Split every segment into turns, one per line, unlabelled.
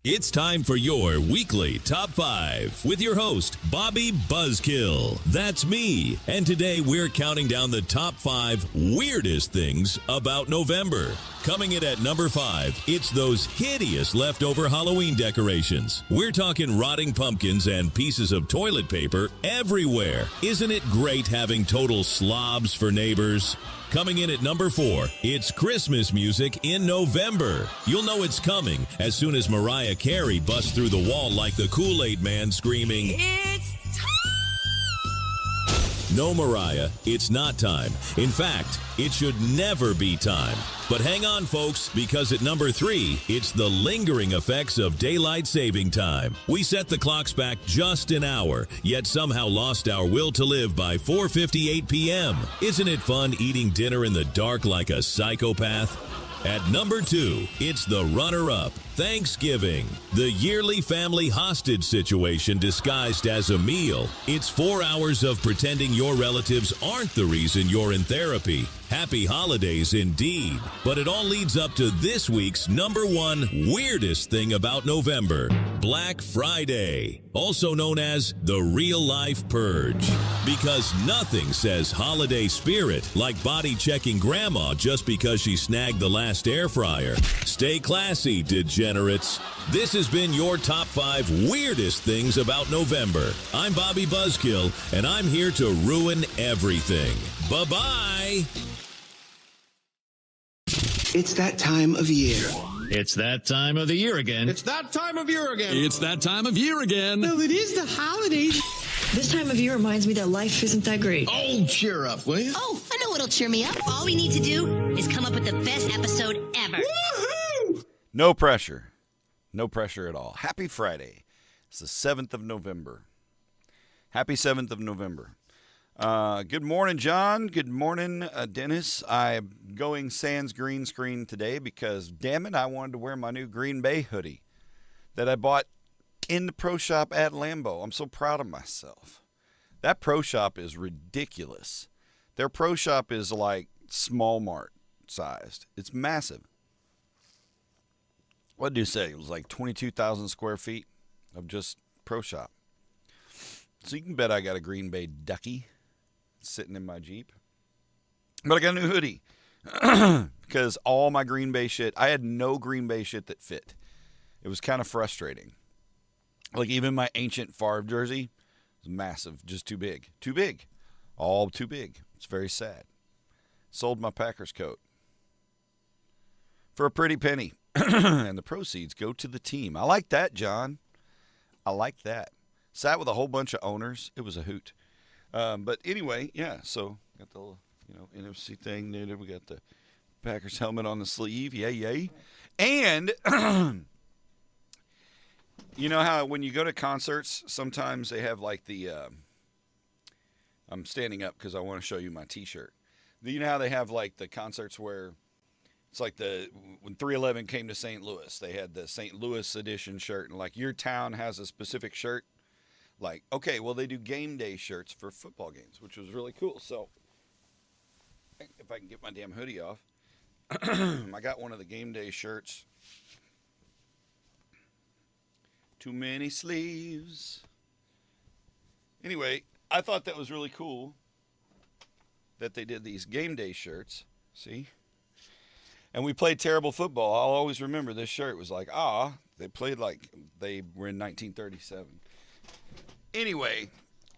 It's time for your weekly Top 5 with your host, Bobby Buzzkill. That's me. And today we're counting down the top 5 weirdest things about November. Coming in at number 5, it's those hideous leftover Halloween decorations. We're talking rotting pumpkins and pieces of toilet paper everywhere. Isn't it great having total slobs for neighbors? Coming in at number 4, it's Christmas music in November. You'll know it's coming as soon as Mariah Carey busts through the wall like the Kool-Aid Man screaming, "It's time!" No, Mariah, it's not time. In fact, it should never be time. But hang on, folks, because at number 3, it's the lingering effects of daylight saving time. We set the clocks back just an hour, yet somehow lost our will to live by 4:58 p.m. Isn't it fun eating dinner in the dark like a psychopath? At number 2, it's the runner-up, Thanksgiving. The yearly family hostage situation disguised as a meal. It's 4 hours of pretending your relatives aren't the reason you're in therapy. Happy holidays indeed. But it all leads up to this week's number 1 weirdest thing about November, Black Friday, also known as the real-life purge. Because nothing says holiday spirit like body-checking grandma just because she snagged the last air fryer. Stay classy, degenerates. This has been your top 5 weirdest things about November. I'm Bobby Buzzkill, and I'm here to ruin everything. Bye-bye!
It's that time of year.
It's that time of the year again.
It's that time of year again.
It's that time of year again.
Well, it is the holidays.
This time of year reminds me that life isn't that great.
Oh, cheer up, will you?
Oh, I know what'll cheer me up. All we need to do is come up with the best episode ever.
Woohoo!
No pressure. No pressure at all. Happy Friday. It's the 7th of November. Happy 7th of November. Good morning, John. Good morning, Dennis. I'm going sans green screen today because, damn it, I wanted to wear my new Green Bay hoodie that I bought in the pro shop at Lambeau. I'm so proud of myself. That pro shop is ridiculous. Their pro shop is like small mart sized. It's massive. What did you say? It was like 22,000 square feet of just pro shop. So you can bet I got a Green Bay ducky sitting in my Jeep. But I got a new hoodie because all my Green Bay shit, I had no Green Bay shit that fit. It was kind of frustrating. Like even my ancient Favre jersey was massive, just too big. Too big. All too big. It's very sad. Sold my Packers coat for a pretty penny. And the proceeds go to the team. I like that, John. I like that. Sat with a whole bunch of owners. It was a hoot. But anyway, yeah, so got the NFC thing there. We got the Packers helmet on the sleeve. Yay. And you know how when you go to concerts, sometimes they have like the I'm standing up because I want to show you my T-shirt. You know how they have like the concerts where it's like when 311 came to St. Louis, they had the St. Louis edition shirt, and like your town has a specific shirt. Like, okay, well, they do game day shirts for football games, which was really cool. So, if I can get my damn hoodie off, I got one of the game day shirts. Too many sleeves. Anyway, I thought that was really cool that they did these game day shirts. See? And we played terrible football. I'll always remember this shirt. It was like, they played like they were in 1937. Anyway,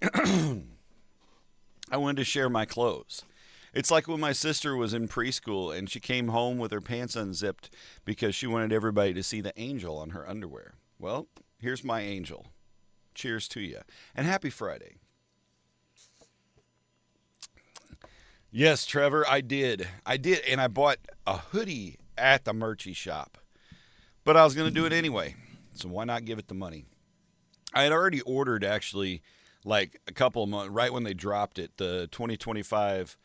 I wanted to share my clothes. It's like when my sister was in preschool and she came home with her pants unzipped because she wanted everybody to see the angel on her underwear. Well, here's my angel. Cheers to you. And happy Friday. Yes, Trevor, I did. And I bought a hoodie at the merchie shop. But I was going to do it anyway. So why not give it the money? I had already ordered, actually, like a couple of months, right when they dropped it, the 2025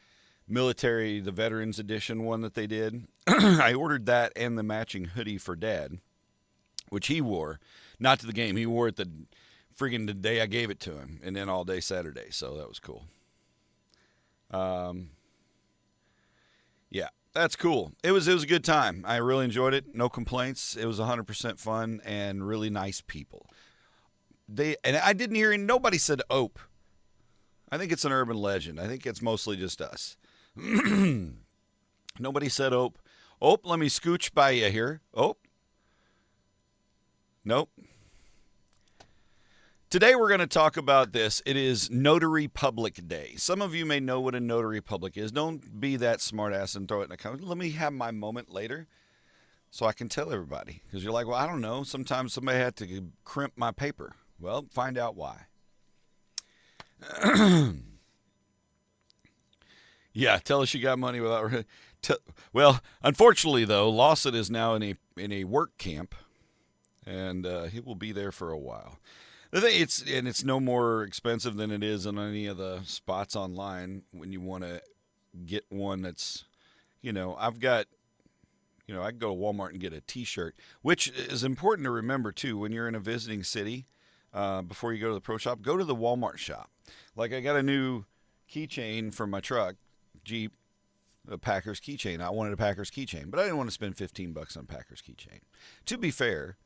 military, the Veterans Edition one that they did. I ordered that and the matching hoodie for Dad, which he wore. Not to the game. He wore it the day I gave it to him, and then all day Saturday. So that was cool. Yeah. That's cool. It was a good time. I really enjoyed it. No complaints. It was 100% fun and really nice people. And I didn't hear nobody said "ope." I think it's an urban legend. I think it's mostly just us. Nobody said "ope." "Ope, let me scooch by you here." "Ope." Nope. Today we're going to talk about this. It is Notary Public Day. Some of you may know what a Notary Public is. Don't be that smartass and throw it in a comment. Let me have my moment later so I can tell everybody. Because you're like, well, I don't know. Sometimes somebody had to crimp my paper. Well, find out why. Yeah, tell us you got money without... Well, unfortunately, though, Lawson is now in a work camp, and he will be there for a while. The thing, it's no more expensive than it is on any of the spots online when you want to get one that's, I've got, I can go to Walmart and get a T-shirt, which is important to remember, too, when you're in a visiting city. Before you go to the pro shop, go to the Walmart shop. Like, I got a new keychain for my truck, Jeep, a Packers keychain. I wanted a Packers keychain, but I didn't want to spend $15 on a Packers keychain. To be fair,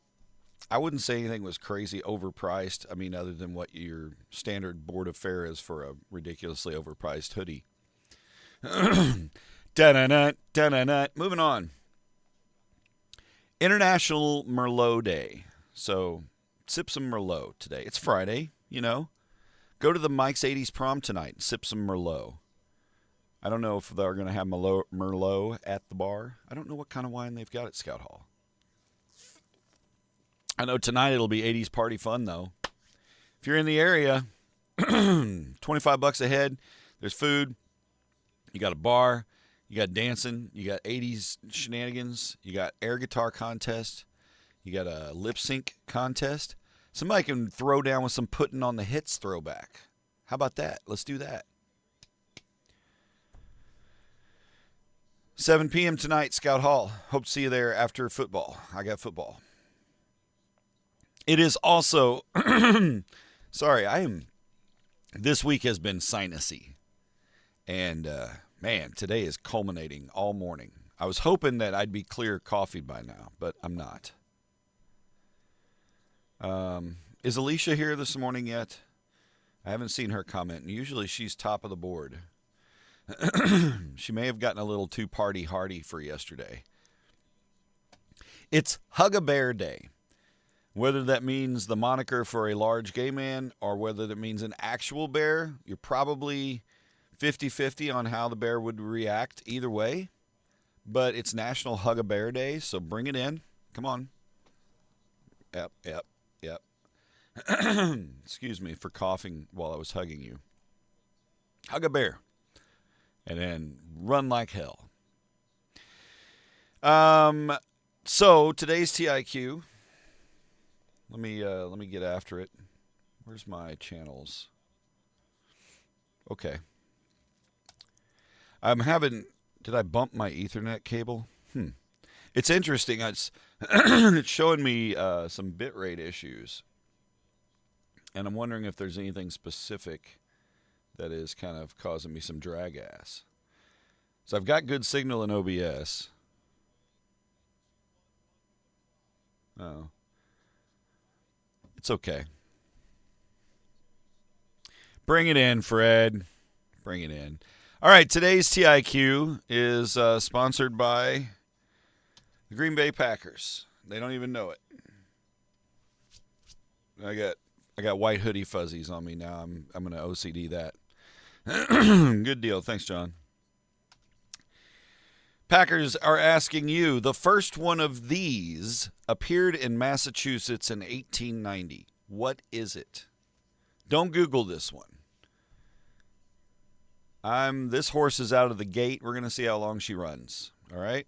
I wouldn't say anything was crazy overpriced. I mean, other than what your standard board of fare is for a ridiculously overpriced hoodie. Moving on. International Merlot Day. So, sip some Merlot today. It's Friday, Go to the Mike's 80s prom tonight and sip some Merlot. I don't know if they're going to have Merlot at the bar. I don't know what kind of wine they've got at Scout Hall. I know tonight it'll be 80s party fun, though. If you're in the area, $25 a head. There's food. You got a bar. You got dancing. You got 80s shenanigans. You got air guitar contest. You got a lip sync contest. Somebody can throw down with some putting on the hits throwback. How about that? Let's do that. 7 p.m. tonight, Scout Hall. Hope to see you there after football. I got football. It is also, this week has been sinusy. And, man, today is culminating all morning. I was hoping that I'd be clear coffee by now, but I'm not. Is Alicia here this morning yet? I haven't seen her comment. And usually she's top of the board. She may have gotten a little too party hardy for yesterday. It's Hug-a-Bear Day. Whether that means the moniker for a large gay man or whether that means an actual bear, you're probably 50-50 on how the bear would react either way. But it's National Hug-a-Bear Day, so bring it in. Come on. Yep. Excuse me for coughing while I was hugging you. Hug a bear. And then run like hell. So today's TIQ. Let me get after it. Where's my channels? Okay. Did I bump my Ethernet cable? It's interesting. It's showing me some bitrate issues. And I'm wondering if there's anything specific that is kind of causing me some drag ass. So I've got good signal in OBS. Oh. It's okay. Bring it in, Fred. Bring it in. All right, today's TIQ is sponsored by the Green Bay Packers. They don't even know it. I got white hoodie fuzzies on me now. I'm going to OCD that. Good deal. Thanks, John. Packers are asking you, the first one of these appeared in Massachusetts in 1890. What is it? Don't Google this one. This horse is out of the gate. We're going to see how long she runs. All right?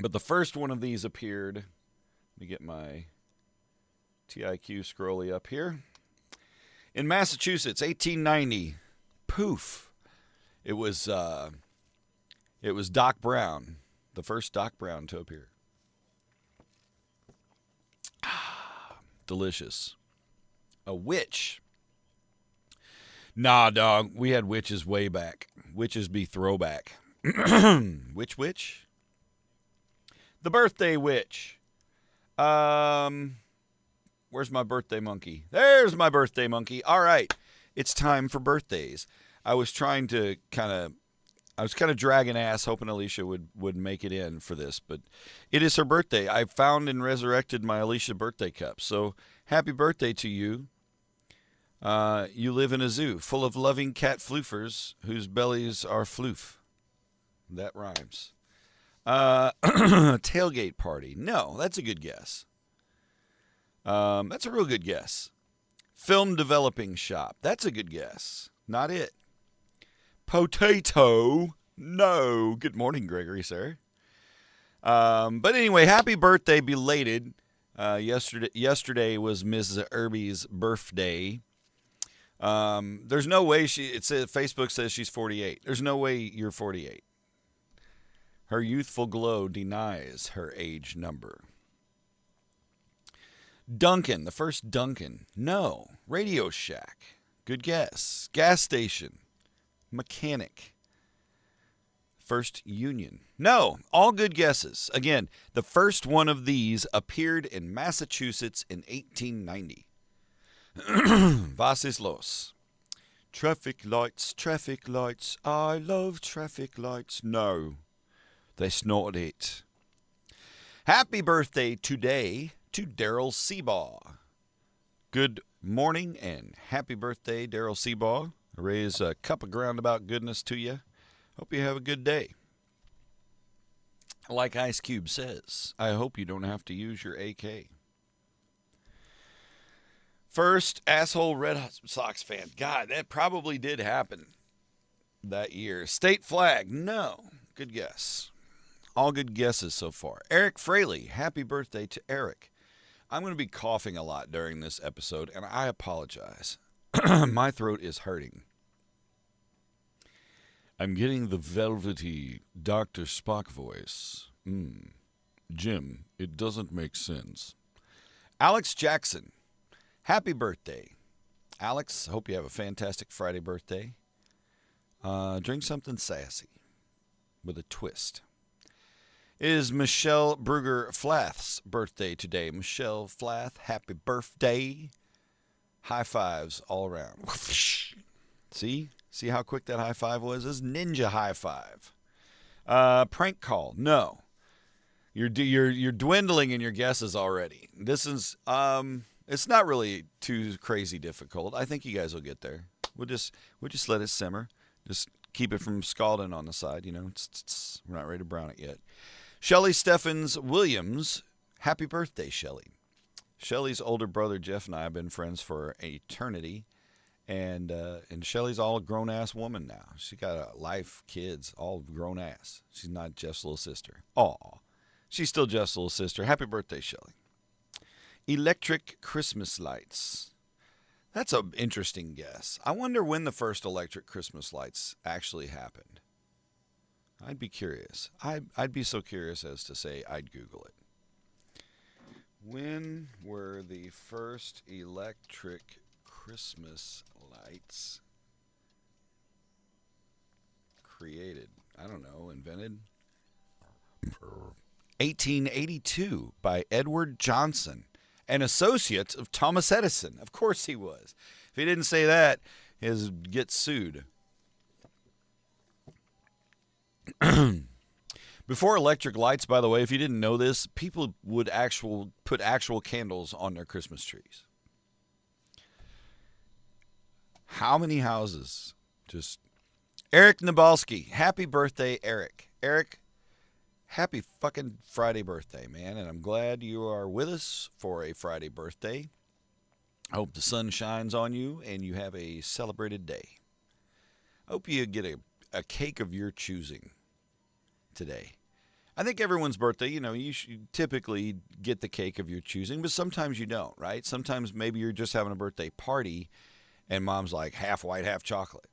But the first one of these appeared. Let me get my TIQ scrolly up here. In Massachusetts, 1890. Poof. It was Doc Brown, the first Doc Brown to appear. Delicious. A witch Nah, dog. We had witches way back. Witches be throwback. Witch? The birthday witch. Where's my birthday monkey? There's my birthday monkey. All right. It's time for birthdays. I was kind of dragging ass, hoping Alicia would make it in for this, but it is her birthday. I found and resurrected my Alicia birthday cup. So happy birthday to you. You live in a zoo full of loving cat floofers whose bellies are floof. That rhymes. Tailgate party. No, that's a good guess. That's a real good guess. Film developing shop. That's a good guess. Not it. Potato. No. Good morning, Gregory, sir. But anyway, happy birthday, belated. Yesterday was Mrs. Irby's birthday. There's no way Facebook says she's 48. There's no way you're 48. Her youthful glow denies her age number. Duncan, the first Duncan. No. Radio Shack. Good guess. Gas station. Mechanic. First Union. No. All good guesses. Again, the first one of these appeared in Massachusetts in 1890. Was ist los? Traffic lights, I love traffic lights. No, that's not it. Happy birthday today to Daryl Seabaugh. Good morning and happy birthday, Daryl Seabaugh. I raise a cup of groundabout goodness to you. Hope you have a good day. Like Ice Cube says, I hope you don't have to use your AK. First asshole Red Sox fan. God, that probably did happen that year. State flag. No. Good guess. All good guesses so far. Eric Fraley. Happy birthday to Eric. I'm going to be coughing a lot during this episode, and I apologize. My throat is hurting. I'm getting the velvety Dr. Spock voice. Jim, it doesn't make sense. Alex Jackson. Happy birthday. Alex, hope you have a fantastic Friday birthday. Drink something sassy with a twist. It is Michelle Brugger Flath's birthday today. Michelle Flath, happy birthday. High fives all around. See? See how quick that high five was? This is ninja high five. Prank call. No. You're dwindling in your guesses already. This is it's not really too crazy difficult. I think you guys will get there. We'll just let it simmer. Just keep it from scalding on the side, you know. We're not ready to brown it yet. Shelly Steffens Williams, happy birthday, Shelly. Shelly's older brother Jeff and I have been friends for eternity, and Shelly's all a grown ass woman now. She got a life, kids, all grown ass. She's not Jeff's little sister. Aw, she's still Jeff's little sister. Happy birthday, Shelly. Electric Christmas lights. That's an interesting guess. I wonder when the first electric Christmas lights actually happened. I'd be curious. I'd be so curious as to say I'd Google it. When were the first electric Christmas lights created? I don't know, invented? 1882 by Edward Johnson, an associate of Thomas Edison. Of course he was. If he didn't say that, he'll get sued. Before electric lights, by the way, if you didn't know this, people would put actual candles on their Christmas trees. How many houses? Just Eric Nabalski. Happy birthday, Eric. Eric, happy fucking Friday birthday, man. And I'm glad you are with us for a Friday birthday. I hope the sun shines on you and you have a celebrated day. I hope you get a cake of your choosing today. I think everyone's birthday, you should typically get the cake of your choosing, but sometimes you don't, right? Sometimes maybe you're just having a birthday party and mom's like half white, half chocolate.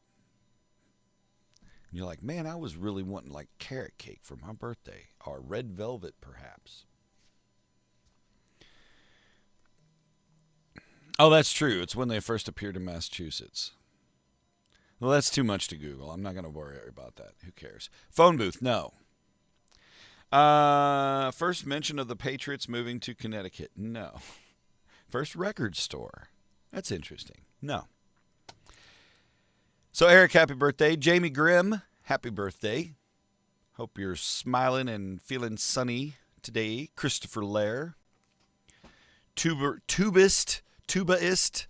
And you're like, man, I was really wanting like carrot cake for my birthday, or red velvet perhaps. Oh, that's true. It's when they first appeared in Massachusetts. Well, that's too much to Google. I'm not going to worry about that. Who cares? Phone booth, no. First mention of the Patriots moving to Connecticut, no. First record store, that's interesting, no. So, Eric, happy birthday. Jamie Grimm, happy birthday. Hope you're smiling and feeling sunny today. Christopher Lair. Tubaist, tubotanist.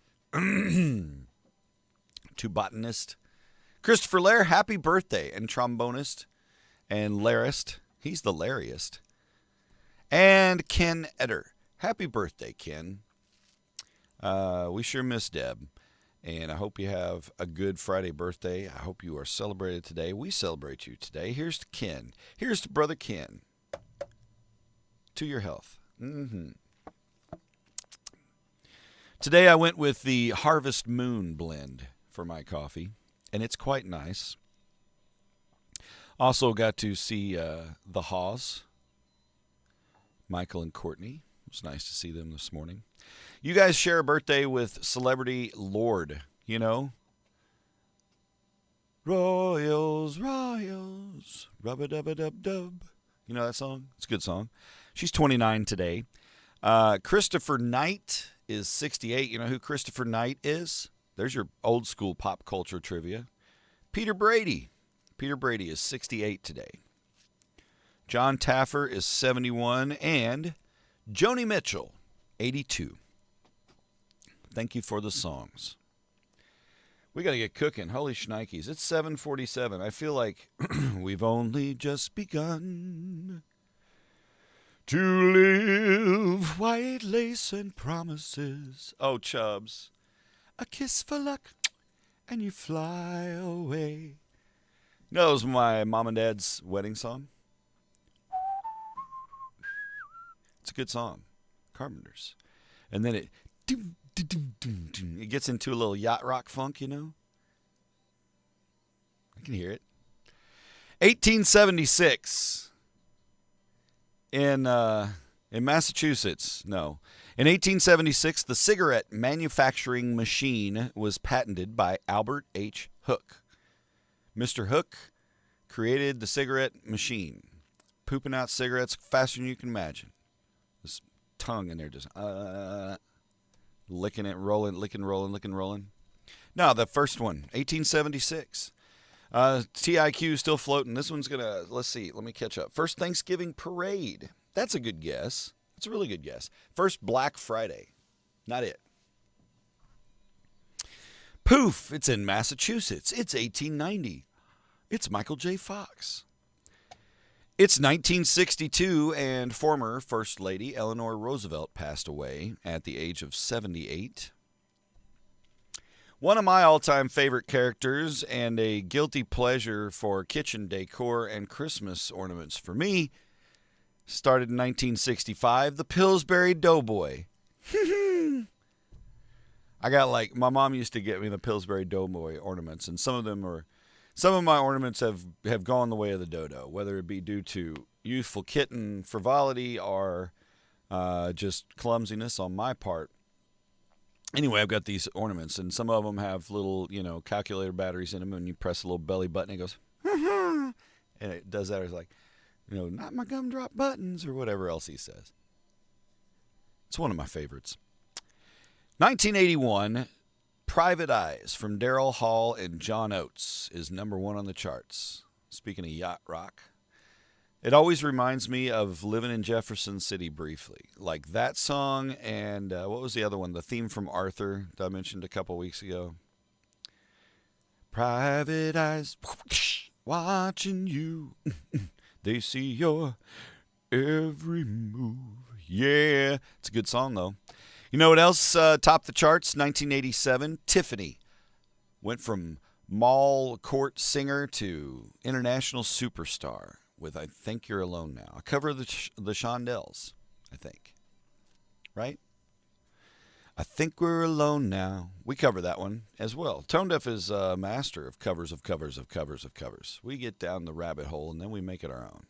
Christopher Lair, happy birthday. And trombonist and lairist. He's the lairiest. And Ken Eder. Happy birthday, Ken. We sure miss Deb. And I hope you have a good Friday birthday. I hope you are celebrated today. We celebrate you today. Here's to Ken. Here's to Brother Ken. To your health. Today I went with the Harvest Moon blend for my coffee, and it's quite nice. Also got to see the Haws, Michael and Courtney. It was nice to see them this morning. You guys share a birthday with celebrity Lorde, you know? Royals, Royals, rub-a-dub-a-dub-dub. You know that song? It's a good song. She's 29 today. Christopher Knight is 68. You know who Christopher Knight is? There's your old school pop culture trivia. Peter Brady. Peter Brady is 68 today. John Taffer is 71. And Joni Mitchell, 82. Thank you for the songs. We got to get cooking. Holy shnikes. It's 7:47. I feel like we've only just begun to live. White lace and promises. Oh, Chubbs. A kiss for luck and you fly away. That was my mom and dad's wedding song. It's a good song. Carpenters. And then it gets into a little yacht rock funk, you know? I can hear it. 1876 in Massachusetts. No. In 1876, the cigarette manufacturing machine was patented by Albert H. Hook. Mr. Hook created the cigarette machine. Pooping out cigarettes faster than you can imagine. This tongue in there just licking it, rolling, licking, rolling. No, the first one, 1876. TIQ still floating. This one's going to, let's see, let me catch up. First Thanksgiving parade. That's a good guess. That's a really good guess. First Black Friday. Not it. Poof, it's in Massachusetts. It's 1890. It's Michael J. Fox. It's 1962, and former First Lady Eleanor Roosevelt passed away at the age of 78. One of my all-time favorite characters and a guilty pleasure for kitchen decor and Christmas ornaments for me started in 1965, the Pillsbury Doughboy. I got my mom used to get me the Pillsbury Doughboy ornaments, and some of my ornaments have gone the way of the dodo, whether it be due to youthful kitten frivolity or just clumsiness on my part. Anyway, I've got these ornaments, and some of them have little, calculator batteries in them, and you press a little belly button, it goes, and it does that. It's like, not my gumdrop buttons, or whatever else he says. It's one of my favorites. 1981, Private Eyes from Daryl Hall and John Oates is number one on the charts. Speaking of yacht rock, it always reminds me of living in Jefferson City briefly. Like that song and what was the other one? The theme from Arthur that I mentioned a couple weeks ago. Private eyes watching you. They see your every move. Yeah. It's a good song, though. You know what else topped the charts? 1987, Tiffany went from mall court singer to international superstar with I Think You're Alone Now. A cover of the Shondells, I think. Right? I Think We're Alone Now. We cover that one as well. Tone Deaf is a master of covers of covers of covers of covers. We get down the rabbit hole and then we make it our own.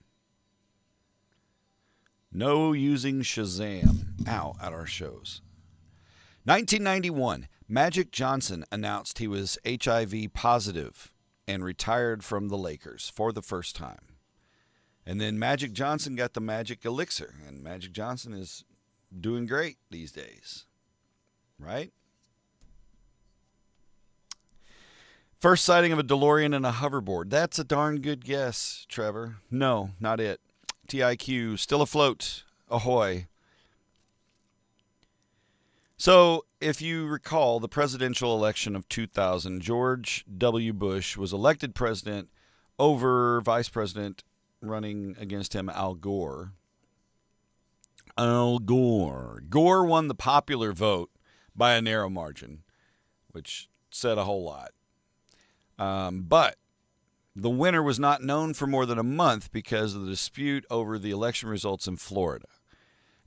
No using Shazam at our shows. 1991, Magic Johnson announced he was HIV positive and retired from the Lakers for the first time. And then Magic Johnson got the magic elixir, and Magic Johnson is doing great these days. Right? First sighting of a DeLorean and a hoverboard. That's a darn good guess, Trevor. No, not it. TIQ, still afloat. Ahoy. So, if you recall the presidential election of 2000, George W. Bush was elected president over Vice President running against him, Al Gore. Al Gore. Gore won the popular vote by a narrow margin, which said a whole lot. But the winner was not known for more than a month because of the dispute over the election results in Florida.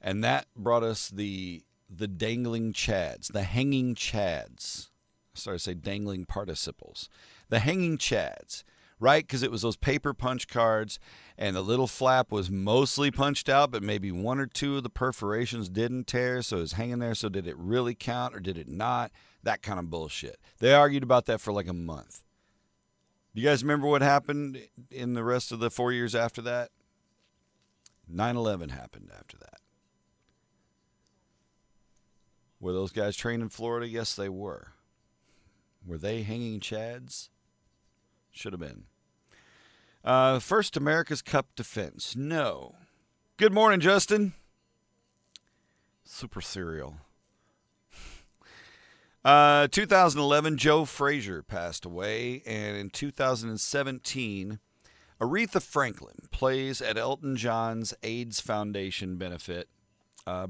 And that brought us the dangling chads, the hanging chads. I started to say dangling participles. The hanging chads, right? Because it was those paper punch cards, and the little flap was mostly punched out, but maybe one or two of the perforations didn't tear, so it was hanging there. So did it really count or did it not? That kind of bullshit. They argued about that for like a month. Do you guys remember what happened in the rest of the 4 years after that? 9/11 happened after that. Were those guys trained in Florida? Yes, they were. Were they hanging chads? Should have been. First America's Cup defense. No. Good morning, Justin. Super cereal. 2011, Joe Frazier passed away. And in 2017, Aretha Franklin plays at Elton John's AIDS Foundation benefit.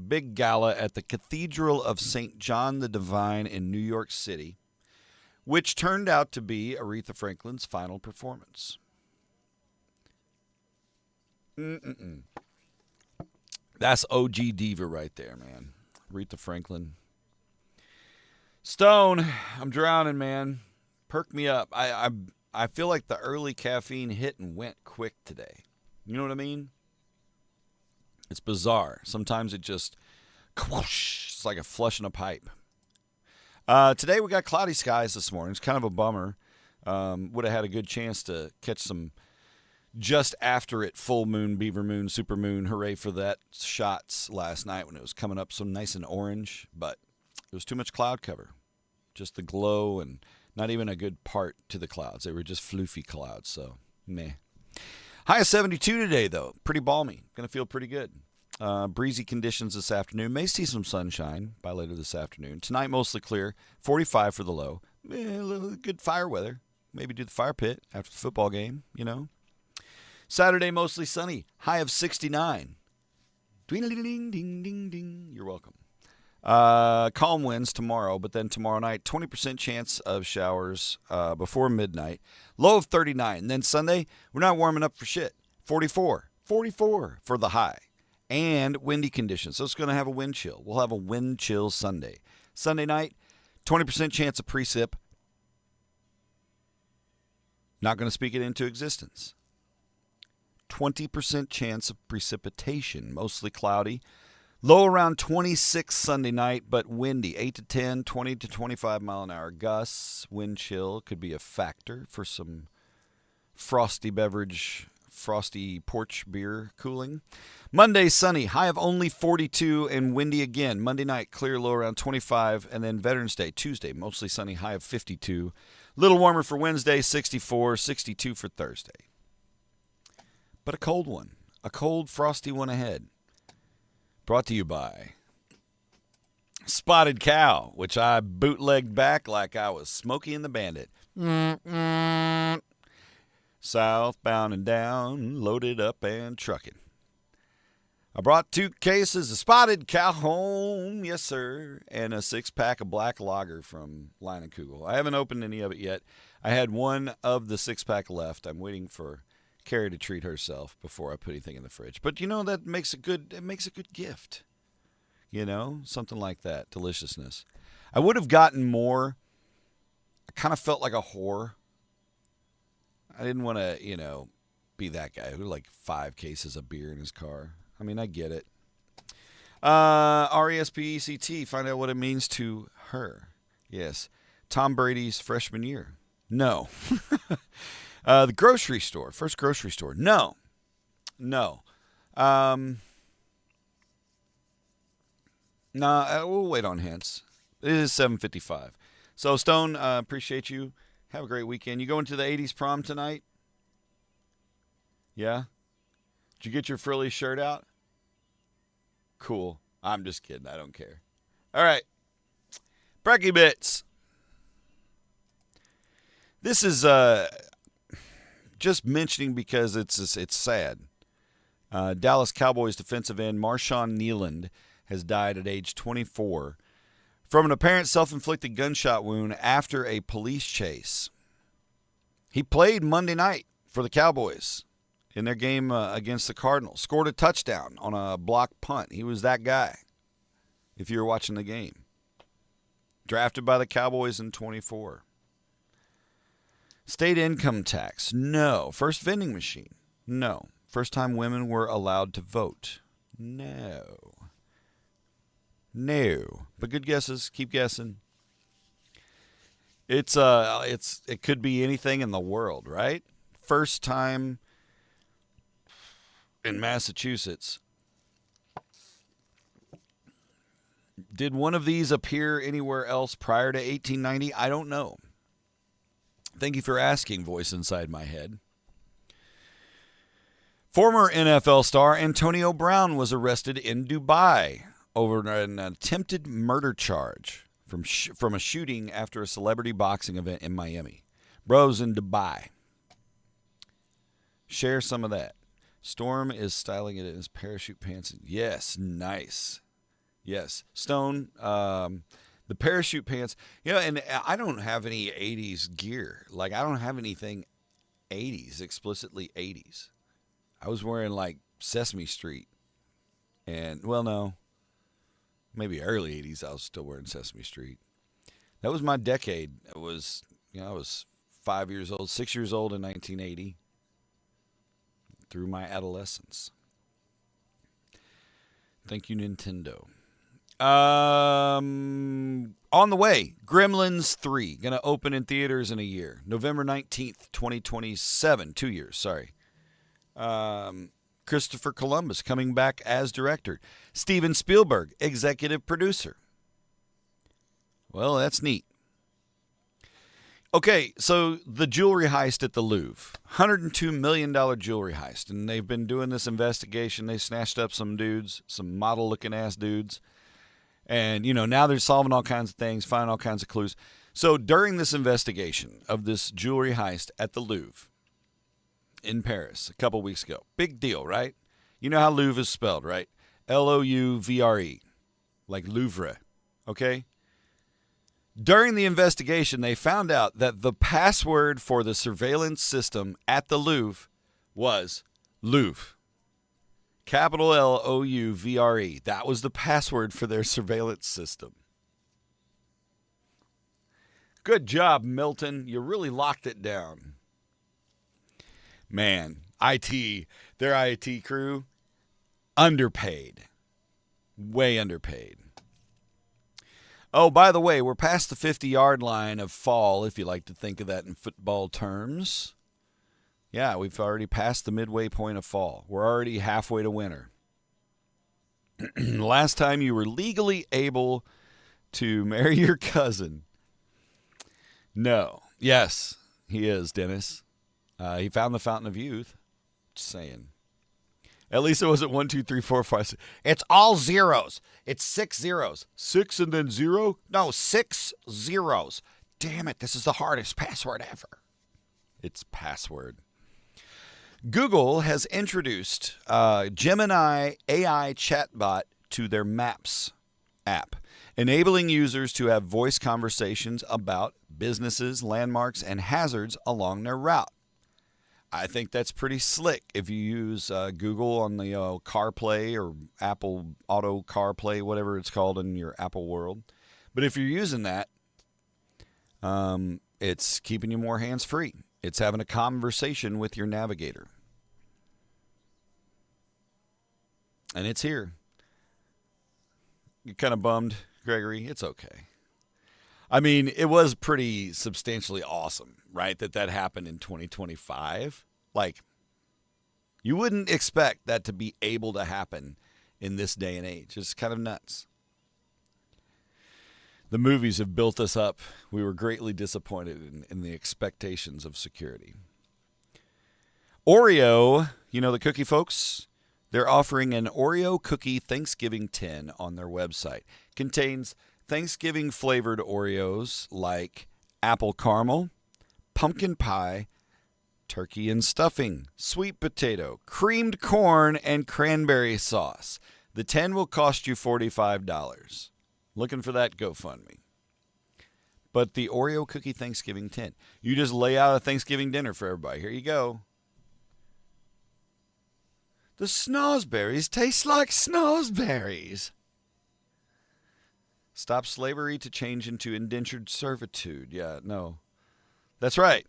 Big gala at the Cathedral of St. John the Divine in New York City, which turned out to be Aretha Franklin's final performance. That's OG diva right there, man. Aretha Franklin. Stone, I'm drowning, man. Perk me up. I feel like the early caffeine hit and went quick today. You know what I mean? It's bizarre. Sometimes it just, whoosh, it's like a flush in a pipe. Today we got cloudy skies this morning. It's kind of a bummer. Would have had a good chance to catch some just after it full moon, beaver moon, super moon. Hooray for that shots last night when it was coming up so nice and orange. But there was too much cloud cover. Just the glow and not even a good part to the clouds. They were just floofy clouds, so meh. High of 72 today, though. Pretty balmy. Going to feel pretty good. Breezy conditions this afternoon. May see some sunshine by later this afternoon. Tonight, mostly clear. 45 for the low. A little good fire weather. Maybe do the fire pit after the football game, you know. Saturday, mostly sunny. High of 69. Ding, ding, ding, ding, ding. You're welcome. Calm winds tomorrow, but then tomorrow night, 20% chance of showers before midnight. Low of 39. And then Sunday, we're not warming up for shit. 44 for the high. And windy conditions. So it's going to have a wind chill. We'll have a wind chill Sunday. Sunday night, 20% chance of precip. Not going to speak it into existence. 20% chance of precipitation. Mostly cloudy. Low around 26 Sunday night, but windy. 8 to 10, 20 to 25 mile an hour gusts. Wind chill could be a factor for some frosty beverage, frosty porch beer cooling. Monday, sunny. High of only 42 and windy again. Monday night, clear, low around 25. And then Veterans Day, Tuesday, mostly sunny. High of 52. Little warmer for Wednesday, 64. 62 for Thursday. But a cold one. A cold, frosty one ahead. Brought to you by Spotted Cow, which I bootlegged back like I was Smokey and the Bandit. Southbound and down, loaded up and trucking. I brought 2 cases of Spotted Cow home, yes sir, and a 6-pack of black lager from Leinenkugel. I haven't opened any of it yet. I had one of the 6-pack left. I'm waiting for Carrie to treat herself before I put anything in the fridge. But you know, that makes it makes a good gift. You know, something like that. Deliciousness. I would have gotten more. I kind of felt like a whore. I didn't want to, you know, be that guy who had like 5 cases of beer in his car. I mean, I get it. RESPECT, find out what it means to her. Yes. Tom Brady's freshman year. No. The grocery store. First grocery store. No. No. We'll wait on hints. It is 7:55. So, Stone, appreciate you. Have a great weekend. You going to the 80s prom tonight? Yeah? Did you get your frilly shirt out? Cool. I'm just kidding. I don't care. All right. Brekkie Bits. This is just mentioning because it's sad. Dallas Cowboys defensive end Marshawn Nealand has died at age 24 from an apparent self-inflicted gunshot wound after a police chase. He played Monday night for the Cowboys in their game against the Cardinals. Scored a touchdown on a blocked punt. He was that guy, if you were watching the game. Drafted by the Cowboys in 24. State income tax? No. First vending machine? No. First time women were allowed to vote? No. No. But good guesses. Keep guessing. It could be anything in the world, right? First time in Massachusetts. Did one of these appear anywhere else prior to 1890? I don't know. Thank you for asking, voice inside my head. Former NFL star Antonio Brown was arrested in Dubai over an attempted murder charge from a shooting after a celebrity boxing event in Miami. Bro's in Dubai. Share some of that. Storm is styling it in his parachute pants. Yes, nice. Yes. Stone, the parachute pants. You know, and I don't have any 80s gear. Like, I don't have anything 80s, explicitly 80s. I was wearing, like, Sesame Street. And, well, no. Maybe early 80s I was still wearing Sesame Street. That was my decade. It was, I was 5 years old, 6 years old in 1980. Through my adolescence. Thank you, Nintendo. On the way, Gremlins 3, going to open in theaters in a year. November 19th, 2027. 2 years, sorry. Christopher Columbus coming back as director. Steven Spielberg, executive producer. Well, that's neat. Okay, so the jewelry heist at the Louvre. $102 million jewelry heist. And they've been doing this investigation. They snatched up some dudes, some model-looking ass dudes. And, now they're solving all kinds of things, finding all kinds of clues. So during this investigation of this jewelry heist at the Louvre in Paris a couple weeks ago, big deal, right? You know how Louvre is spelled, right? Louvre, like Louvre, okay? During the investigation, they found out that the password for the surveillance system at the Louvre was Louvre. Capital Louvre. That was the password for their surveillance system. Good job, Milton. You really locked it down. Man, their IT crew, underpaid. Way underpaid. Oh, by the way, we're past the 50-yard line of fall, if you like to think of that in football terms. Yeah, we've already passed the midway point of fall. We're already halfway to winter. Last time you were legally able to marry your cousin. No. Yes, he is, Dennis. He found the fountain of youth. Just saying. At least it wasn't 1, 2, 3, 4, 5, 6. It's all zeros. It's 6 zeros. 6 and then 0? No, 6 zeros. Damn it, this is the hardest password ever. It's password. Google has introduced Gemini AI chatbot to their Maps app, enabling users to have voice conversations about businesses, landmarks, and hazards along their route. I think that's pretty slick if you use Google on the CarPlay or Apple Auto CarPlay, whatever it's called in your Apple world. But if you're using that, it's keeping you more hands-free. It's having a conversation with your navigator. And it's here. You're kind of bummed, Gregory. It's okay. I mean, it was pretty substantially awesome, right? That happened in 2025. Like, you wouldn't expect that to be able to happen in this day and age. It's kind of nuts. The movies have built us up. We were greatly disappointed in the expectations of security. Oreo, you know the cookie folks? They're offering an Oreo cookie Thanksgiving tin on their website. Contains Thanksgiving-flavored Oreos like apple caramel, pumpkin pie, turkey and stuffing, sweet potato, creamed corn, and cranberry sauce. The tin will cost you $45. Looking for that GoFundMe. But the Oreo cookie Thanksgiving tin. You just lay out a Thanksgiving dinner for everybody. Here you go. The snozberries taste like snozberries. Stop slavery to change into indentured servitude. Yeah, no. That's right.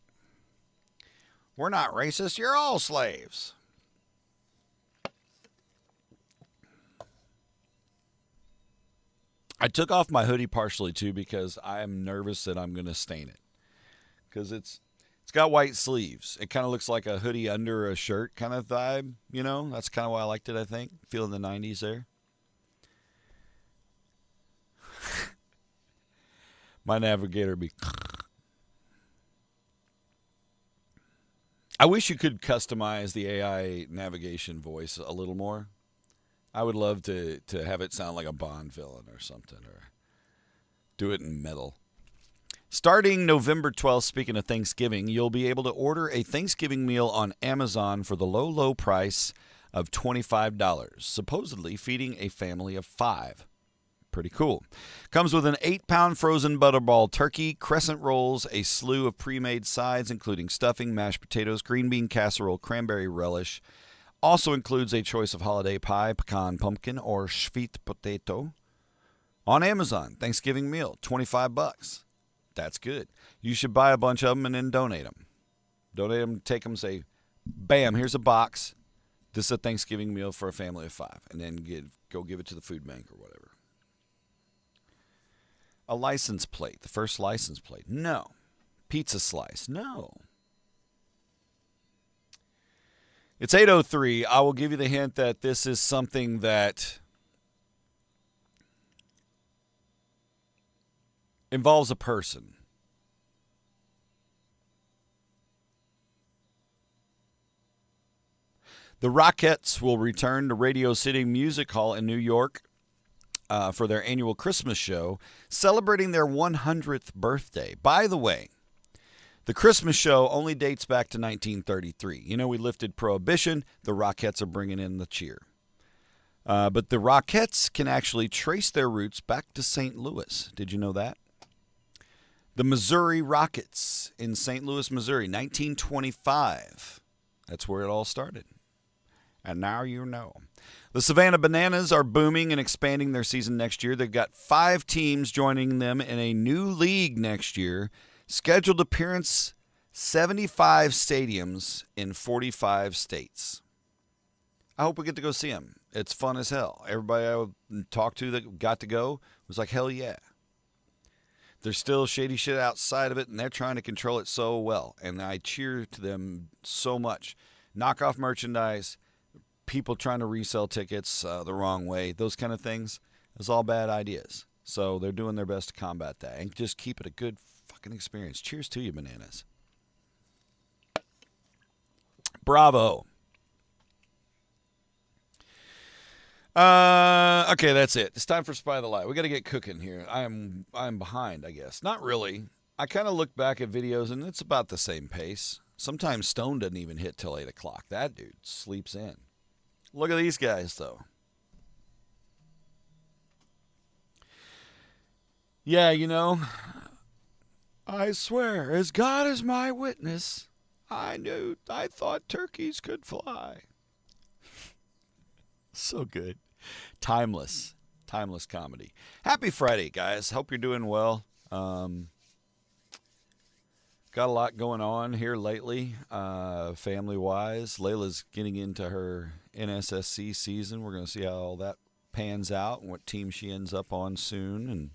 We're not racist. You're all slaves. I took off my hoodie partially, too, because I am nervous that I'm going to stain it. Because it's got white sleeves. It kind of looks like a hoodie under a shirt kind of vibe, you know? That's kind of why I liked it, I think. Feeling the 90s there. My navigator would be... I wish you could customize the AI navigation voice a little more. I would love to have it sound like a Bond villain or something, or do it in metal. Starting November 12th, speaking of Thanksgiving, you'll be able to order a Thanksgiving meal on Amazon for the low, low price of $25, supposedly feeding a family of 5. Pretty cool. Comes with an 8-pound frozen butterball turkey, crescent rolls, a slew of pre-made sides, including stuffing, mashed potatoes, green bean casserole, cranberry relish. Also includes a choice of holiday pie, pecan pumpkin, or sweet potato. On Amazon, Thanksgiving meal, $25. That's good. You should buy a bunch of them and then donate them. Donate them, take them, say, bam, here's a box. This is a Thanksgiving meal for a family of 5. And then go give it to the food bank or whatever. A license plate, the first license plate. No. Pizza slice. No. It's 8:03. I will give you the hint that this is something that involves a person. The Rockettes will return to Radio City Music Hall in New York for their annual Christmas show, celebrating their 100th birthday. By the way, the Christmas show only dates back to 1933. You know, we lifted Prohibition. The Rockettes are bringing in the cheer. But the Rockettes can actually trace their roots back to St. Louis. Did you know that? The Missouri Rockets in St. Louis, Missouri, 1925. That's where it all started. And now you know. The Savannah Bananas are booming and expanding their season next year. They've got 5 teams joining them in a new league next year. Scheduled appearance, 75 stadiums in 45 states. I hope we get to go see them. It's fun as hell. Everybody I talked to that got to go was like, hell yeah. There's still shady shit outside of it, and they're trying to control it so well. And I cheer to them so much. Knockoff merchandise, people trying to resell tickets the wrong way, those kind of things. It's all bad ideas. So they're doing their best to combat that and just keep it a good fucking experience. Cheers to you, Bananas. Bravo. Okay, that's it. It's time for Spy of the Light. We got to get cooking here. I'm behind, I guess. Not really. I kind of look back at videos, and it's about the same pace. Sometimes Stone doesn't even hit till 8 o'clock. That dude sleeps in. Look at these guys, though. Yeah, you know, I swear, as God is my witness, I thought turkeys could fly. So good. Timeless comedy. Happy Friday, guys. Hope you're doing well. Got a lot going on here lately, family-wise. Layla's getting into her NSSC season. We're going to see how all that pans out and what team she ends up on soon. And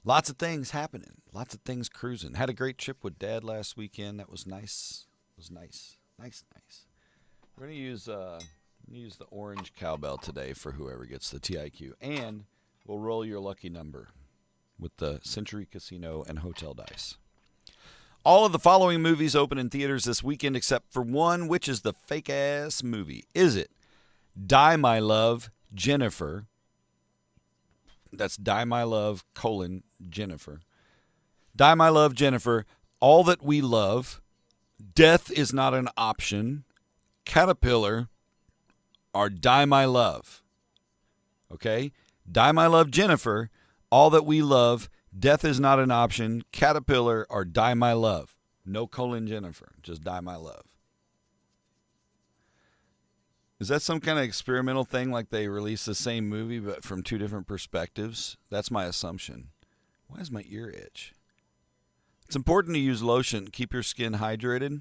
Lots of things happening. Lots of things cruising. Had a great trip with Dad last weekend. That was nice. It was nice. Nice. We're going to use the orange cowbell today for whoever gets the TIQ. And we'll roll your lucky number with the Century Casino and Hotel Dice. All of the following movies open in theaters this weekend except for one, which is the fake-ass movie. Is it Die My Love, Jennifer? That's Die My Love, Jennifer. Die My Love, Jennifer. All That We Love. Death Is Not an Option. Caterpillar. Or Die My Love. Okay? Die My Love, Jennifer. All That We Love. Death Is Not an Option. Caterpillar. Or Die My Love. No Jennifer. Just Die My Love. Is that some kind of experimental thing, like they release the same movie but from two different perspectives? That's my assumption. Why does my ear itch? It's important to use lotion. Keep your skin hydrated.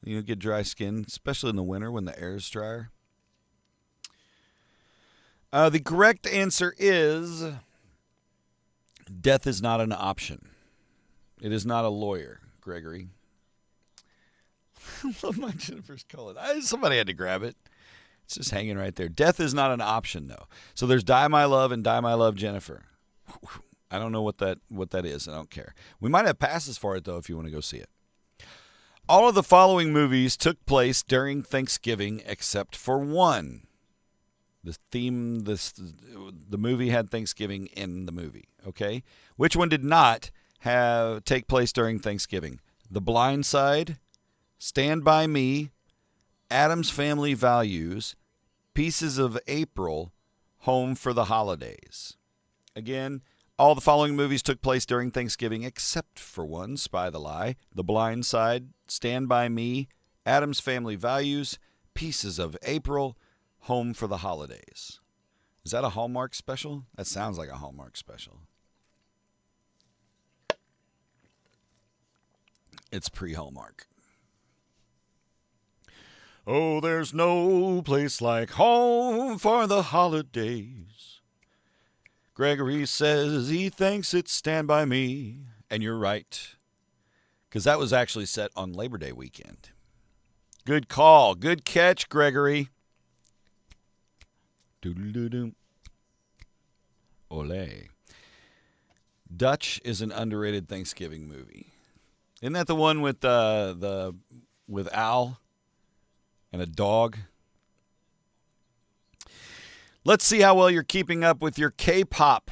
You get dry skin, especially in the winter when the air is drier. The correct answer is death is not an option. It is not a lawyer, Gregory. I love my Jennifer's color. Somebody had to grab it. It's just hanging right there. Death is not an option, though. So there's Die My Love and Die My Love, Jennifer. I don't know what that is. I don't care. We might have passes for it, though, if you want to go see it. All of the following movies took place during Thanksgiving except for one. The movie had Thanksgiving in the movie, okay? Which one did not take place during Thanksgiving? The Blind Side, Stand By Me, Addams Family Values, Pieces of April, Home for the Holidays. Again, all the following movies took place during Thanksgiving except for one, Spy the Lie, The Blind Side, Stand By Me, Addams Family Values, Pieces of April, Home for the Holidays. Is that a Hallmark special? That sounds like a Hallmark special. It's pre-Hallmark. Oh, there's no place like home for the holidays. Gregory says he thinks it's Stand By Me. And you're right. Because that was actually set on Labor Day weekend. Good call. Good catch, Gregory. Doodle-doo-doo. Ole. Dutch is an underrated Thanksgiving movie. Isn't that the one with with Al and a dog? Let's see how well you're keeping up with your K-pop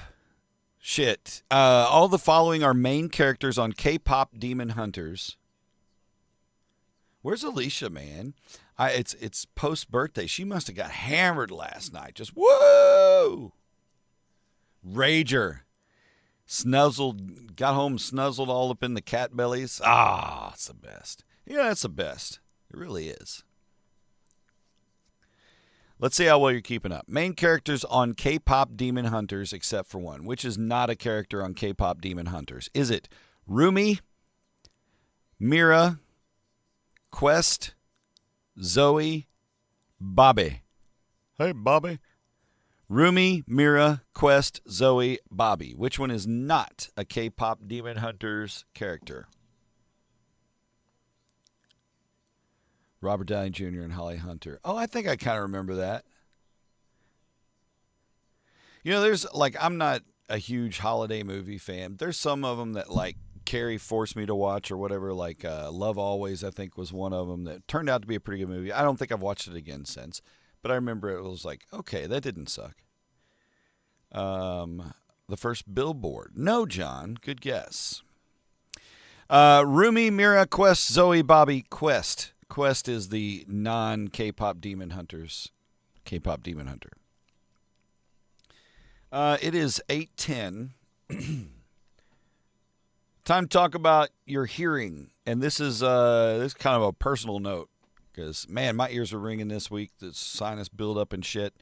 shit. All the following are main characters on K-pop Demon Hunters. Where's Alicia, man? It's post-birthday. She must have got hammered last night. Just whoa! Rager. Got home snuzzled all up in the cat bellies. It's the best. Yeah, that's the best. It really is. Let's see how well you're keeping up. Main characters on K-pop Demon Hunters except for one, which is not a character on K-pop Demon Hunters. Is it Rumi, Mira, Quest, Zoe, Bobby? Hey, Bobby. Rumi, Mira, Quest, Zoe, Bobby. Which one is not a K-pop Demon Hunters character? Robert Downey Jr. and Holly Hunter. Oh, I think I kind of remember that. You know, there's I'm not a huge holiday movie fan. There's some of them that Carrie forced me to watch or whatever. Love Always, I think, was one of them that turned out to be a pretty good movie. I don't think I've watched it again since, but I remember it was okay, that didn't suck. The First Billboard. No, John. Good guess. Rumi, Mira, Quest, Zoe, Bobby, Quest. Quest is the non-K-pop Demon Hunters. K-pop Demon Hunter. It is 8:10. Time to talk about your hearing. And this is kind of a personal note. Because, man, my ears are ringing this week. The sinus buildup and shit.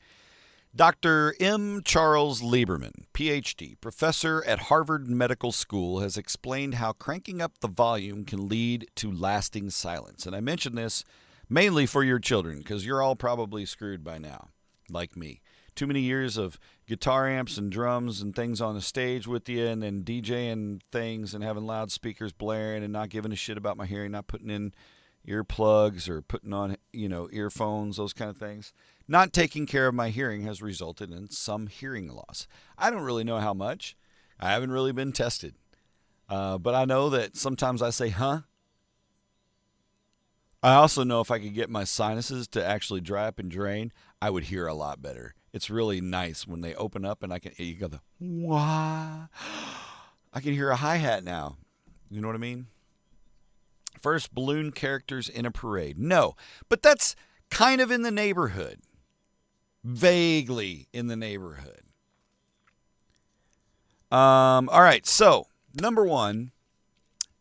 Dr. M. Charles Lieberman, Ph.D., professor at Harvard Medical School, has explained how cranking up the volume can lead to lasting silence. And I mention this mainly for your children, because you're all probably screwed by now, like me. too many years of guitar amps and drums and things on the stage with you, and then DJing things and having loudspeakers blaring and not giving a shit about my hearing, not putting in earplugs or putting on, earphones, those kind of things. Not taking care of my hearing has resulted in some hearing loss. I don't really know how much. I haven't really been tested. But I know that sometimes I say, huh? I also know if I could get my sinuses to actually dry up and drain, I would hear a lot better. It's really nice when they open up and you go the, wah. I can hear a hi-hat now. You know what I mean? First balloon characters in a parade. No, but that's kind of in the neighborhood. Vaguely in the neighborhood. All right, so number one,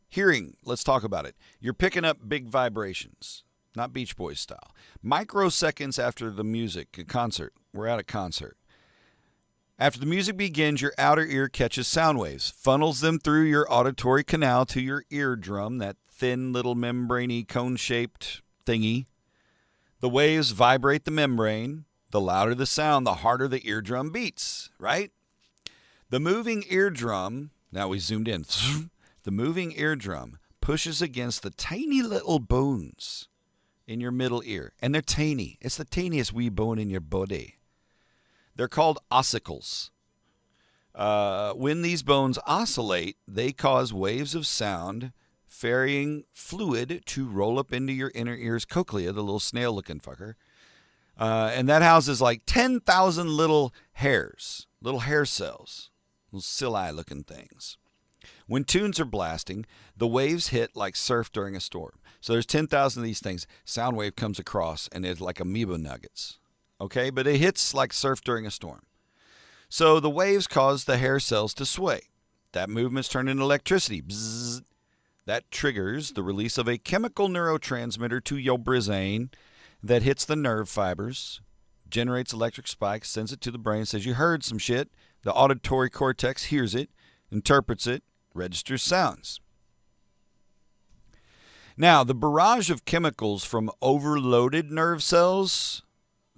hearing. Let's talk about it. You're picking up big vibrations, not Beach Boys style. Microseconds after the music, a concert. We're at a concert. After the music begins, your outer ear catches sound waves, funnels them through your auditory canal to your eardrum, that thin little membrane-y cone-shaped thingy. The waves vibrate the membrane. The louder the sound, the harder the eardrum beats, right? The moving eardrum, now we zoomed in. The moving eardrum pushes against the tiny little bones in your middle ear. And they're tiny. It's the tiniest wee bone in your body. They're called ossicles. When these bones oscillate, they cause waves of sound, ferrying fluid to roll up into your inner ear's cochlea, the little snail-looking fucker. And that houses like 10,000 little hairs, little hair cells, little cilia-looking things. When tunes are blasting, the waves hit like surf during a storm. So there's 10,000 of these things. Sound wave comes across, and it's like amoeba nuggets. Okay, but it hits like surf during a storm. So the waves cause the hair cells to sway. That movement's turned into electricity. Bzzz. That triggers the release of a chemical neurotransmitter to your brain that hits the nerve fibers, generates electric spikes, sends it to the brain, says you heard some shit. The auditory cortex hears it, interprets it, registers sounds. Now, the barrage of chemicals from overloaded nerve cells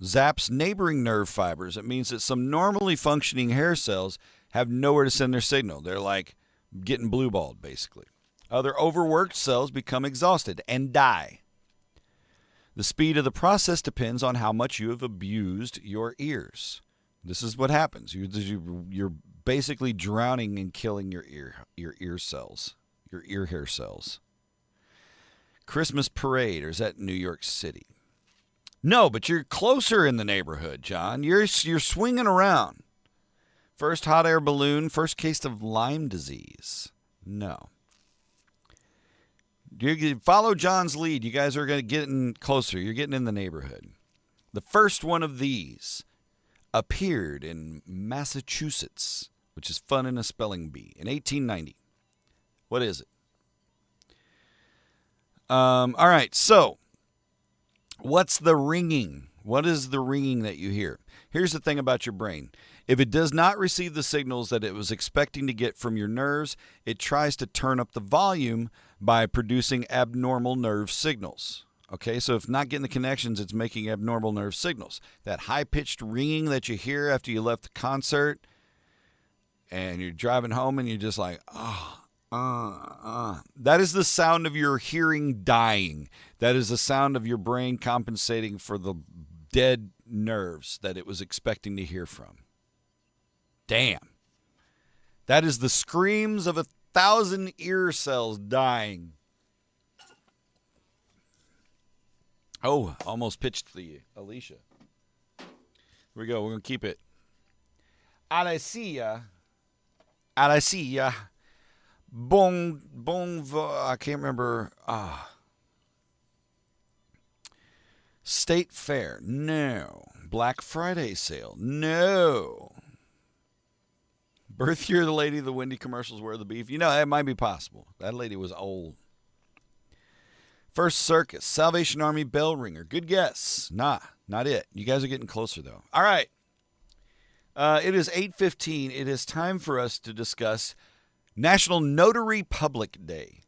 zaps neighboring nerve fibers. It means that some normally functioning hair cells have nowhere to send their signal. They're like getting blue-balled, basically. Other overworked cells become exhausted and die. The speed of the process depends on how much you have abused your ears. This is what happens. You're basically drowning and killing your ear cells, your ear hair cells. Christmas parade, or is that New York City? No, but you're closer in the neighborhood, John. You're swinging around. First hot air balloon, first case of Lyme disease. No. You follow John's lead. You guys are going to get in closer. You're getting in the neighborhood. The first one of these appeared in Massachusetts, which is fun in a spelling bee, in 1890. What is it? All right, so what's the ringing? What is the ringing that you hear? Here's the thing about your brain. If it does not receive the signals that it was expecting to get from your nerves, it tries to turn up the volume by producing abnormal nerve signals. Okay, so if not getting the connections, it's making abnormal nerve signals. That high-pitched ringing that you hear after you left the concert and you're driving home and you're just like, that is the sound of your hearing dying. That is the sound of your brain compensating for the dead nerves that it was expecting to hear from. Damn. That is the screams of 1,000 ear cells dying. Oh, almost pitched the Alicia. Here we go. We're going to keep it. Alicia. I can't remember. State Fair. No. Black Friday sale. No. Birth year of the lady the Wendy commercials were the beef. You know, that might be possible. That lady was old. First Circus. Salvation Army bell ringer. Good guess. Nah, not it. You guys are getting closer, though. All right. It is 8:15. It is time for us to discuss National Notary Public Day.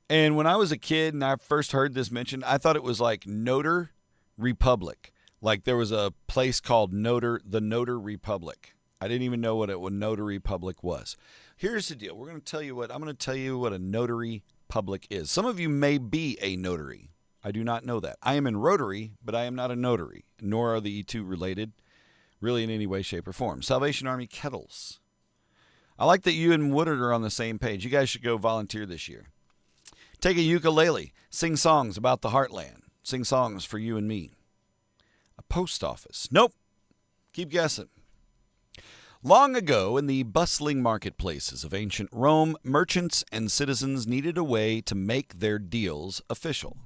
And when I was a kid and I first heard this mentioned, I thought it was like Notar Republic, Like there was a place called the Notary Public. I didn't even know what Notary Public was. Here's the deal. I'm going to tell you what a Notary Public is. Some of you may be a notary. I do not know that. I am in Rotary, but I am not a notary, nor are the two related really in any way, shape, or form. Salvation Army Kettles. I like that you and Woodard are on the same page. You guys should go volunteer this year. Take a ukulele. Sing songs about the heartland. Sing songs for you and me. A post office. Nope. Keep guessing. Long ago, in the bustling marketplaces of ancient Rome, merchants and citizens needed a way to make their deals official.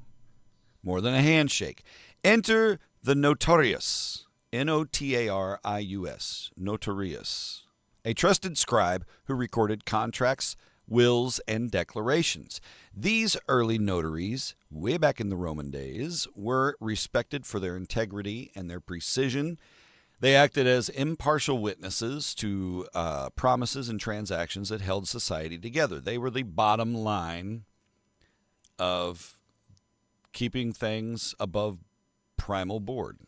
More than a handshake. Enter the notarius. Notarius. Notarius. A trusted scribe who recorded contracts, wills, and declarations. These early notaries, way back in the Roman days, were respected for their integrity and their precision. They acted as impartial witnesses to promises and transactions that held society together. They were the bottom line of keeping things above primal board.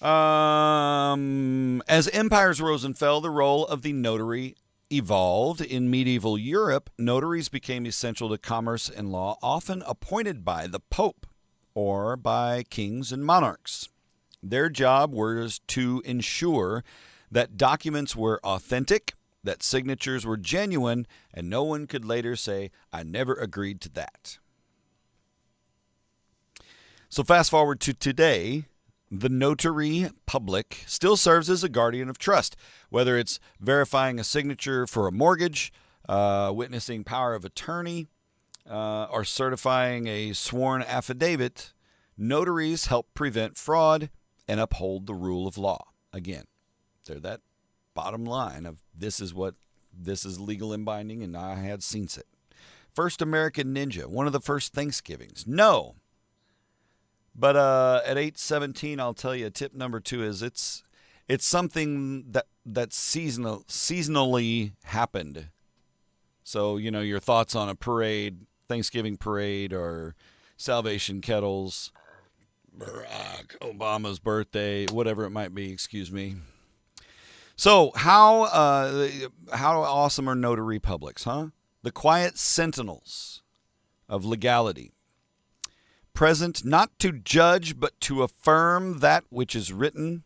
As empires rose and fell, the role of the notary evolved. In medieval Europe, notaries became essential to commerce and law, often appointed by the Pope or by kings and monarchs. Their job was to ensure that documents were authentic, that signatures were genuine, and no one could later say, I never agreed to that. So fast forward to today. The Notary Public still serves as a guardian of trust, whether it's verifying a signature for a mortgage, witnessing power of attorney, or certifying a sworn affidavit. Notaries help prevent fraud and uphold the rule of law. Again, they're that bottom line of this is legal and binding, and I had seen it. First American Ninja, one of the first Thanksgivings. No. But at 8:17, I'll tell you, tip number 2 is it's something that seasonally happened. So, your thoughts on a parade, Thanksgiving parade, or Salvation Kettles, Barack Obama's birthday, whatever it might be, excuse me. So how awesome are notary publics, huh? The quiet sentinels of legality. Present not to judge, but to affirm that which is written,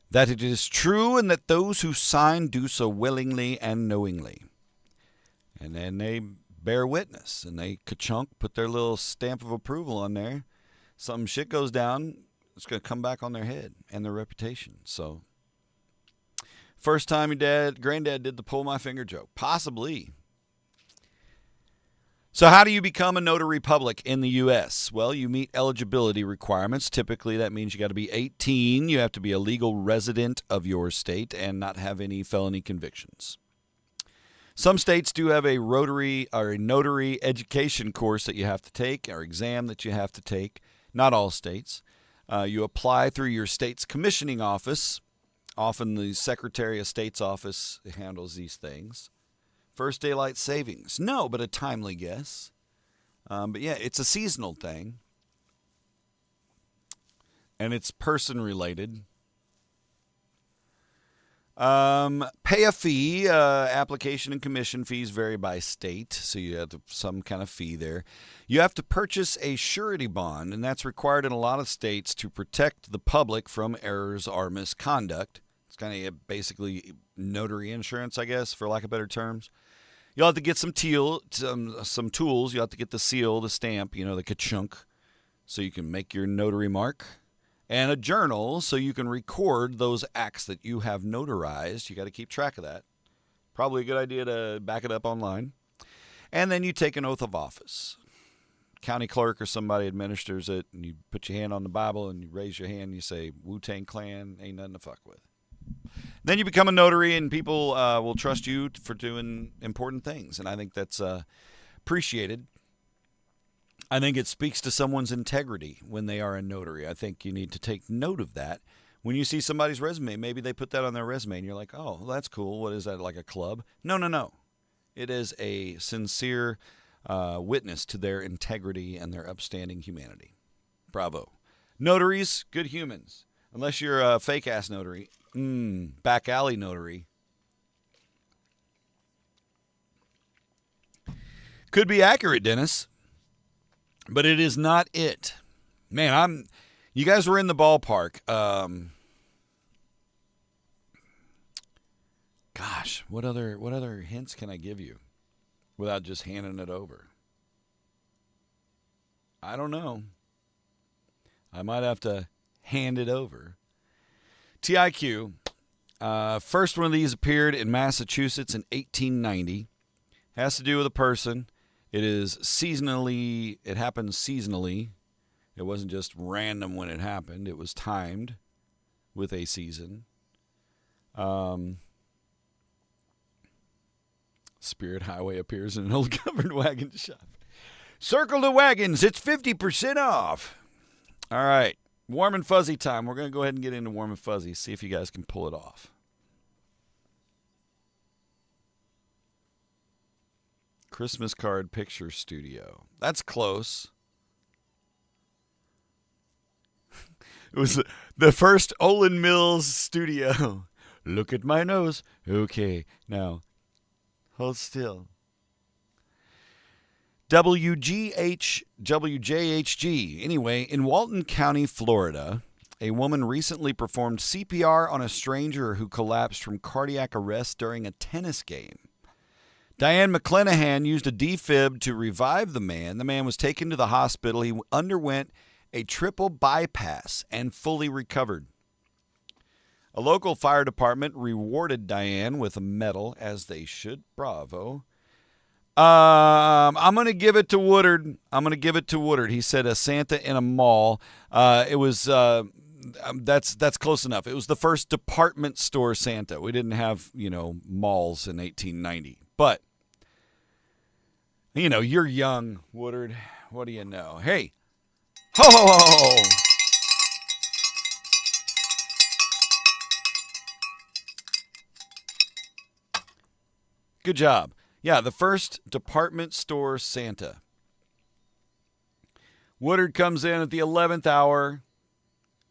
that it is true, and that those who sign do so willingly and knowingly. And then they bear witness, and they ka-chunk, put their little stamp of approval on there. Some shit goes down, it's going to come back on their head and their reputation. So, first time your granddad did the pull my finger joke. Possibly. So how do you become a notary public in the U.S.? Well, you meet eligibility requirements. Typically, that means you got to be 18. You have to be a legal resident of your state and not have any felony convictions. Some states do have a notary education course that you have to take, or exam that you have to take. Not all states. You apply through your state's commissioning office. Often the Secretary of State's office handles these things. First daylight savings. No, but a timely guess. But yeah, it's a seasonal thing. And it's person related. Pay a fee. Application and commission fees vary by state, so you have some kind of fee there. You have to purchase a surety bond, and that's required in a lot of states to protect the public from errors or misconduct. It's kind of basically notary insurance, I guess, for lack of better terms. You'll have to get some tools. You'll have to get the seal, the stamp, the ka-chunk, so you can make your notary mark. And a journal, so you can record those acts that you have notarized. You got to keep track of that. Probably a good idea to back it up online. And then you take an oath of office. County clerk or somebody administers it, and you put your hand on the Bible, and you raise your hand, and you say, Wu-Tang Clan, ain't nothing to fuck with. Then you become a notary, and people will trust you for doing important things. And I think that's appreciated. I think it speaks to someone's integrity when they are a notary. I think you need to take note of that. When you see somebody's resume, maybe they put that on their resume, and you're like, oh, well, that's cool. What is that, like a club? No. It is a sincere witness to their integrity and their upstanding humanity. Bravo. Notaries, good humans. Unless you're a fake-ass notary. Back alley notary. Could be accurate, Dennis. But it is not it. Man, you guys were in the ballpark. Gosh, what other hints can I give you without just handing it over? I don't know. I might have to hand it over. TIQ. First one of these appeared in Massachusetts in 1890. Has to do with a person. It is seasonally. It happens seasonally. It wasn't just random when it happened. It was timed with a season. Spirit Highway appears in an old covered wagon shop. Circle the wagons. It's 50% off. All right. Warm and fuzzy time. We're going to go ahead and get into warm and fuzzy. See if you guys can pull it off. Christmas card picture studio. That's close. It was the first Olin Mills studio. Look at my nose. Okay, now hold still. WJHG. Anyway, in Walton County, Florida, a woman recently performed CPR on a stranger who collapsed from cardiac arrest during a tennis game. Diane McClenahan used a defib to revive the man. The man was taken to the hospital. He underwent a triple bypass and fully recovered. A local fire department rewarded Diane with a medal, as they should. Bravo. I'm going to give it to Woodard. He said a Santa in a mall. It was that's close enough. It was the first department store Santa. We didn't have, malls in 1890. But you're young, Woodard. What do you know? Hey. Ho ho ho ho. Good job. Yeah, the first department store Santa. Woodard comes in at the 11th hour,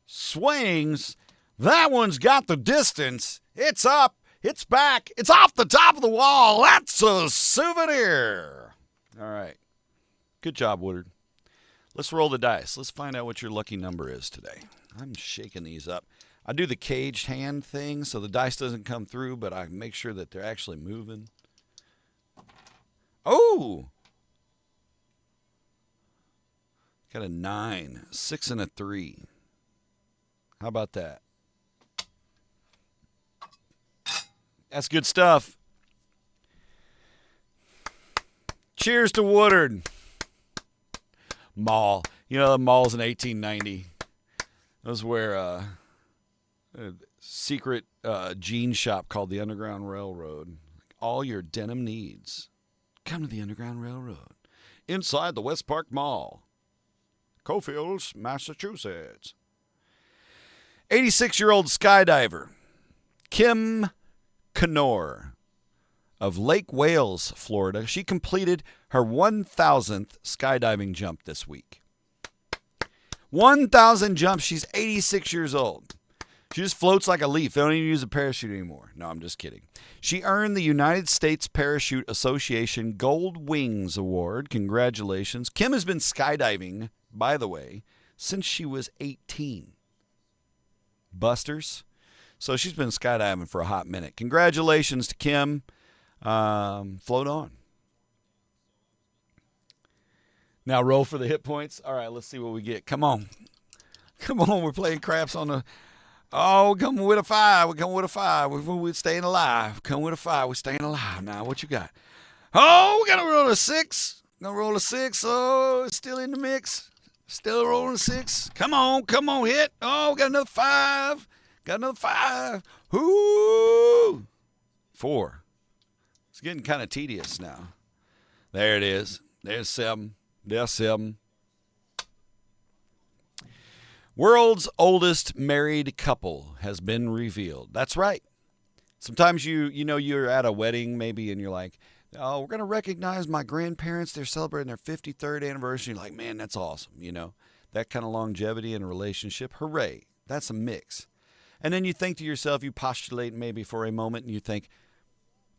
swings. That one's got the distance. It's up. It's back. It's off the top of the wall. That's a souvenir. All right. Good job, Woodard. Let's roll the dice. Let's find out what your lucky number is today. I'm shaking these up. I do the caged hand thing so the dice doesn't come through, but I make sure that they're actually moving. Oh! Got a 9, 6, and a 3. How about that? That's good stuff. Cheers to Woodard. Mall. The malls in 1890. Those were a secret jean shop called the Underground Railroad. All your denim needs. Come to the Underground Railroad. Inside the West Park Mall. Cofields, Massachusetts. 86-year-old skydiver Kim Knorr of Lake Wales, Florida. She completed her 1,000th skydiving jump this week. 1,000 jumps. She's 86 years old. She just floats like a leaf. They don't even use a parachute anymore. No, I'm just kidding. She earned the United States Parachute Association Gold Wings Award. Congratulations. Kim has been skydiving, by the way, since she was 18. Busters. So she's been skydiving for a hot minute. Congratulations to Kim. Float on. Now roll for the hit points. All right, let's see what we get. Come on. We're playing craps on the... Oh, we're coming with a 5. We're staying alive. Come with a 5. We're staying alive. Now, what you got? Oh, we got to roll a 6. Oh, it's still in the mix. Still rolling a 6. Come on, hit. Oh, we got another 5. Whoo! 4. It's getting kind of tedious now. There it is. There's 7. There's 7. World's oldest married couple has been revealed. That's right. Sometimes you're at a wedding maybe and you're like, oh, we're going to recognize my grandparents. They're celebrating their 53rd anniversary. You're like, man, that's awesome. that kind of longevity in a relationship, hooray, that's a mix. And then you think to yourself, you postulate maybe for a moment, and you think,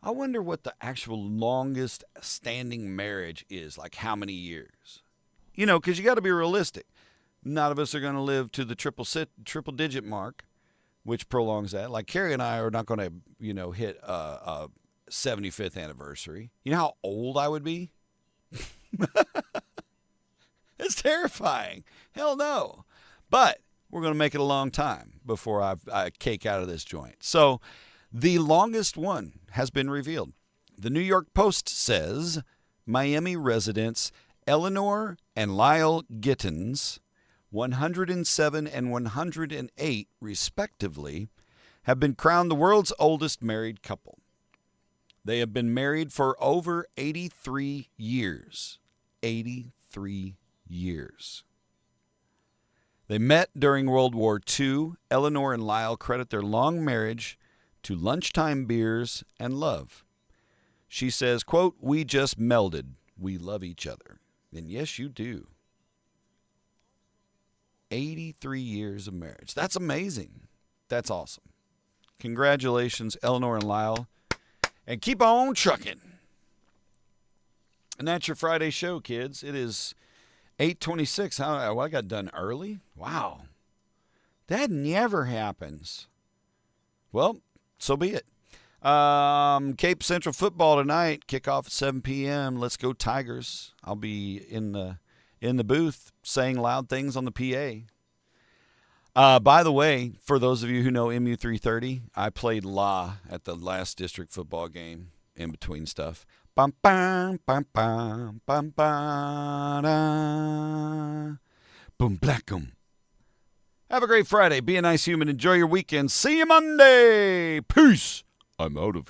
I wonder what the actual longest standing marriage is, like how many years? You know, because you got to be realistic. None of us are going to live to the triple digit mark, which prolongs that. Like Carrie and I are not going to, hit a 75th anniversary. You know how old I would be? It's terrifying. Hell no. But we're going to make it a long time before I cake out of this joint. So the longest one has been revealed. The New York Post says Miami residents Eleanor and Lyle Gittins, 107 and 108 respectively, have been crowned the world's oldest married couple. They have been married for over 83 years. 83 years. They met during World War II. Eleanor and Lyle credit their long marriage to lunchtime beers and love. She says, quote, "We just melded. We love each other." And yes, you do. 83 years of marriage. That's amazing. That's awesome. Congratulations, Eleanor and Lyle. And keep on trucking. And that's your Friday show, kids. It is 8:26. I got done early? Wow. That never happens. Well, so be it. Cape Central football tonight. Kickoff at 7 p.m. Let's go Tigers. I'll be in the booth saying loud things on the PA. By the way, for those of you who know MU330, I played La at the last district football game in between stuff. Bum, bum, bum, bum, bum, bum, da. Boom, blackum. Have a great Friday. Be a nice human. Enjoy your weekend. See you Monday. Peace. I'm out of